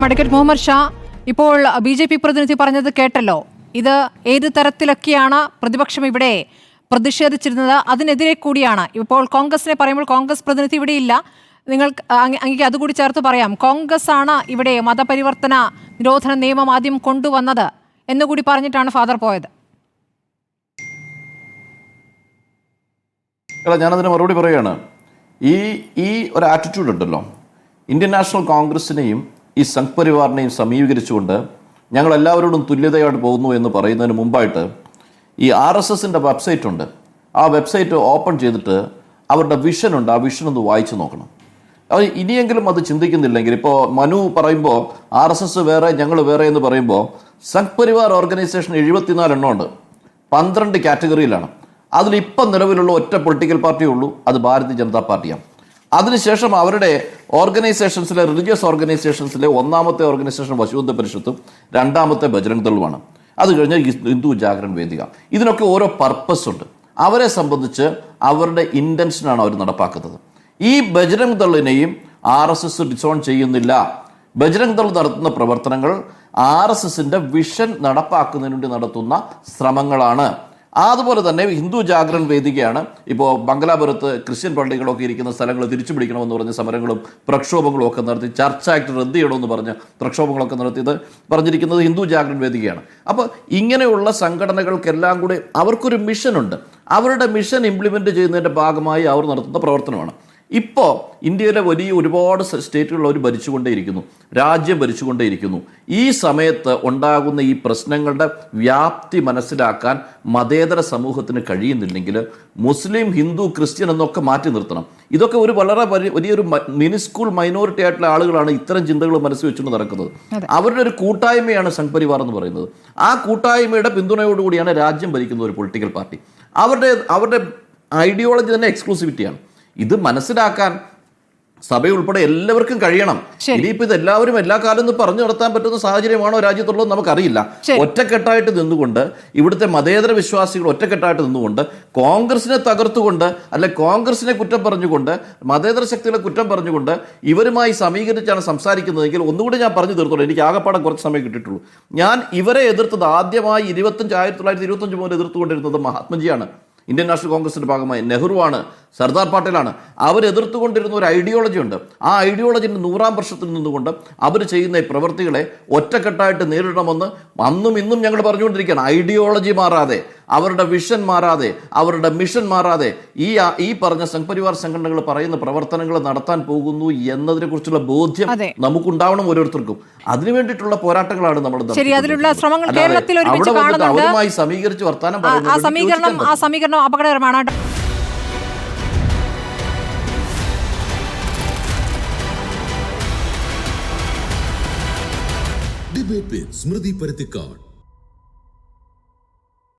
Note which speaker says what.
Speaker 1: Advocate Muhammad Shah, ഇപ്പോൾ BJP. പ്രതിനിധി പറഞ്ഞത് കേട്ടല്ലോ. ഇത് ഏത് തരത്തിലൊക്കെയാണ് പ്രതിപക്ഷം ഇവിടെ പ്രതിഷേധിച്ചിരുന്നത്, അതിനെതിരെ കൂടിയാണ്. ഇപ്പോൾ കോൺഗ്രസിനെ പറയുമ്പോൾ കോൺഗ്രസ് പ്രതിനിധി ഇവിടെ ഇല്ല, നിങ്ങൾ അങ്ങേക്ക് അതുകൂടി ചേർത്ത് പറയാം. കോൺഗ്രസ് ആണ് ഇവിടെ മതപരിവർത്തന നിരോധന നിയമം ആദ്യം കൊണ്ടുവന്നത് എന്നുകൂടി പറഞ്ഞിട്ടാണ് ഫാദർ പോയത്.
Speaker 2: ഞാനതിന് മറുപടി പറയുകയാണ്. ഈ ഒരു ആറ്റിറ്റ്യൂഡ് ഉണ്ടല്ലോ, ഇന്ത്യൻ നാഷണൽ കോൺഗ്രസിനെയും ഈ സംഘ് പരിവാറിനെയും സമീകരിച്ചുകൊണ്ട് ഞങ്ങൾ എല്ലാവരോടും തുല്യതയായിട്ട് പോകുന്നു എന്ന് പറയുന്നതിന് മുമ്പായിട്ട് ഈ RSSന്റെ വെബ്സൈറ്റ് ഉണ്ട്. ആ വെബ്സൈറ്റ് ഓപ്പൺ ചെയ്തിട്ട് അവരുടെ വിഷൻ ഉണ്ട്, ആ വിഷൻ ഒന്ന് വായിച്ചു നോക്കണം. അത് ഇനിയെങ്കിലും അത് ചിന്തിക്കുന്നില്ലെങ്കിൽ, ഇപ്പോൾ മനു പറയുമ്പോൾ RSS വേറെ ഞങ്ങൾ വേറെ എന്ന് പറയുമ്പോൾ സംഘ് പരിവാർ ഓർഗനൈസേഷൻ 74 എണ്ണമുണ്ട്, 12 കാറ്റഗറിയിലാണ്. അതിലിപ്പം നിലവിലുള്ള ഒറ്റ പൊളിറ്റിക്കൽ പാർട്ടിയേ ഉള്ളൂ, അത് ഭാരതീയ ജനതാ പാർട്ടിയാണ്. അതിനുശേഷം അവരുടെ ഓർഗനൈസേഷൻസിലെ റിലീജിയസ് ഓർഗനൈസേഷൻസിലെ ഒന്നാമത്തെ ഓർഗനൈസേഷൻ വശുദ്ധ പരിഷത്തും രണ്ടാമത്തെ ബജ്രംഗ് ദളുമാണ്. അത് കഴിഞ്ഞ് ഹിന്ദു ജാഗരൺ വേദിക. ഇതിനൊക്കെ ഓരോ പർപ്പസ് ഉണ്ട്. അവരെ സംബന്ധിച്ച് അവരുടെ ഇൻറ്റൻഷനാണ് അവർ നടപ്പാക്കുന്നത്. ഈ ബജ്രംഗ് ദളിനെയും RSS ഡിസോൺ ചെയ്യുന്നില്ല. ബജ്രംഗ് ദൾ നടത്തുന്ന പ്രവർത്തനങ്ങൾ RSSന്റെ വിഷൻ നടപ്പാക്കുന്നതിന് വേണ്ടി നടത്തുന്ന ശ്രമങ്ങളാണ്. അതുപോലെ തന്നെ ഹിന്ദു ജാഗരൺ വേദികയാണ് ഇപ്പോൾ ബംഗലാപുരത്ത് ക്രിസ്ത്യൻ പള്ളികളൊക്കെ ഇരിക്കുന്ന സ്ഥലങ്ങൾ തിരിച്ചു പിടിക്കണമെന്ന് പറഞ്ഞ സമരങ്ങളും പ്രക്ഷോഭങ്ങളും ഒക്കെ നടത്തി, ചർച്ച് ആക്ട് റദ്ദ് ചെയ്യണമെന്ന് പറഞ്ഞ് പ്രക്ഷോഭങ്ങളൊക്കെ നടത്തിയത് പറഞ്ഞിരിക്കുന്നത് ഹിന്ദു ജാഗരൺ വേദികയാണ്. അപ്പോൾ ഇങ്ങനെയുള്ള സംഘടനകൾക്കെല്ലാം കൂടി അവർക്കൊരു മിഷനുണ്ട്. അവരുടെ മിഷൻ ഇംപ്ലിമെൻ്റ് ചെയ്യുന്നതിൻ്റെ ഭാഗമായി അവർ നടത്തുന്ന പ്രവർത്തനമാണ്. ഇപ്പോൾ ഇന്ത്യയിലെ ഒരുപാട് സ്റ്റേറ്റുകൾ അവർ ഭരിച്ചുകൊണ്ടേയിരിക്കുന്നു, രാജ്യം ഭരിച്ചുകൊണ്ടേയിരിക്കുന്നു. ഈ സമയത്ത് ഉണ്ടാകുന്ന ഈ പ്രശ്നങ്ങളുടെ വ്യാപ്തി മനസ്സിലാക്കാൻ മതേതര സമൂഹത്തിന് കഴിയുന്നില്ലെങ്കിൽ മുസ്ലിം, ഹിന്ദു, ക്രിസ്ത്യൻ എന്നൊക്കെ മാറ്റി നിർത്തണം. ഇതൊക്കെ ഒരു വളരെ വലിയൊരു മിനിസ്കൂൾ മൈനോറിറ്റി ആയിട്ടുള്ള ആളുകളാണ് ഇത്തരം ചിന്തകൾ മനസ്സിൽ വെച്ചുകൊണ്ട് നടക്കുന്നത്. അവരുടെ ഒരു കൂട്ടായ്മയാണ് സംഘ് പരിവാർ എന്ന് പറയുന്നത്. ആ കൂട്ടായ്മയുടെ പിന്തുണയോടുകൂടിയാണ് രാജ്യം ഭരിക്കുന്ന ഒരു പൊളിറ്റിക്കൽ പാർട്ടി. അവരുടെ ഐഡിയോളജി തന്നെ എക്സ്ക്ലൂസിവിറ്റിയാണ്. ഇത് മനസ്സിലാക്കാൻ സഭയുൾപ്പെടെ എല്ലാവർക്കും കഴിയണം. ഇനിയിപ്പോൾ ഇത് എല്ലാവരും എല്ലാ കാലം ഒന്ന് പറഞ്ഞു നടത്താൻ പറ്റുന്ന സാഹചര്യമാണോ രാജ്യത്തുള്ളത് നമുക്കറിയില്ല. ഒറ്റക്കെട്ടായിട്ട് നിന്നുകൊണ്ട്, ഇവിടുത്തെ മതേതര വിശ്വാസികൾ ഒറ്റക്കെട്ടായിട്ട് നിന്നുകൊണ്ട് കോൺഗ്രസിനെ തകർത്തുകൊണ്ട്, അല്ലെ കോൺഗ്രസിനെ കുറ്റം പറഞ്ഞുകൊണ്ട്, മതേതര ശക്തികളെ കുറ്റം പറഞ്ഞുകൊണ്ട് ഇവരുമായി സമീകരിച്ചാണ് സംസാരിക്കുന്നതെങ്കിൽ, ഒന്നുകൂടി ഞാൻ പറഞ്ഞു തീർത്തോളൂ, എനിക്ക് ആകെപ്പാടെ കുറച്ച് സമയം കിട്ടിയിട്ടുള്ളൂ. ഞാൻ ഇവരെ എതിർത്തത് ആദ്യമായി 1925 മുതൽ എതിർത്തുകൊണ്ടിരുന്നത് മഹാത്മജിയാണ്. ഇന്ത്യൻ നാഷണൽ കോൺഗ്രസിന്റെ ഭാഗമായി നെഹ്റുവാണ്, സർദാർ പട്ടേലാണ്. അവരെതിർത്തുകൊണ്ടിരുന്ന ഒരു ഐഡിയോളജി ഉണ്ട്. ആ ഐഡിയോളജിൻ്റെ 100ാം വർഷത്തിൽ നിന്നുകൊണ്ട് അവർ ചെയ്യുന്ന ഈ പ്രവൃത്തികളെ ഒറ്റക്കെട്ടായിട്ട് നേരിടണമെന്ന് അന്നും ഇന്നും ഞങ്ങൾ പറഞ്ഞുകൊണ്ടിരിക്കുകയാണ്. ഐഡിയോളജി മാറാതെ, അവരുടെ വിഷൻ മാറാതെ, അവരുടെ മിഷൻ മാറാതെ ഈ പറഞ്ഞ സംഘ് പരിവാർ സംഘടനകൾ പറയുന്ന പ്രവർത്തനങ്ങൾ നടത്താൻ പോകുന്നു എന്നതിനെ കുറിച്ചുള്ള ബോധ്യം നമുക്കുണ്ടാവണം ഓരോരുത്തർക്കും. അതിനു വേണ്ടിയിട്ടുള്ള പോരാട്ടങ്ങളാണ് നമ്മൾ അവരുമായി സമീകരിച്ച് വർത്താനം
Speaker 1: പറയുന്നത്. അപകടകരമാണ്.
Speaker 3: ഡിബേറ്റ് വിത്ത് സ്മൃതി പരുത്തിക്കാട്.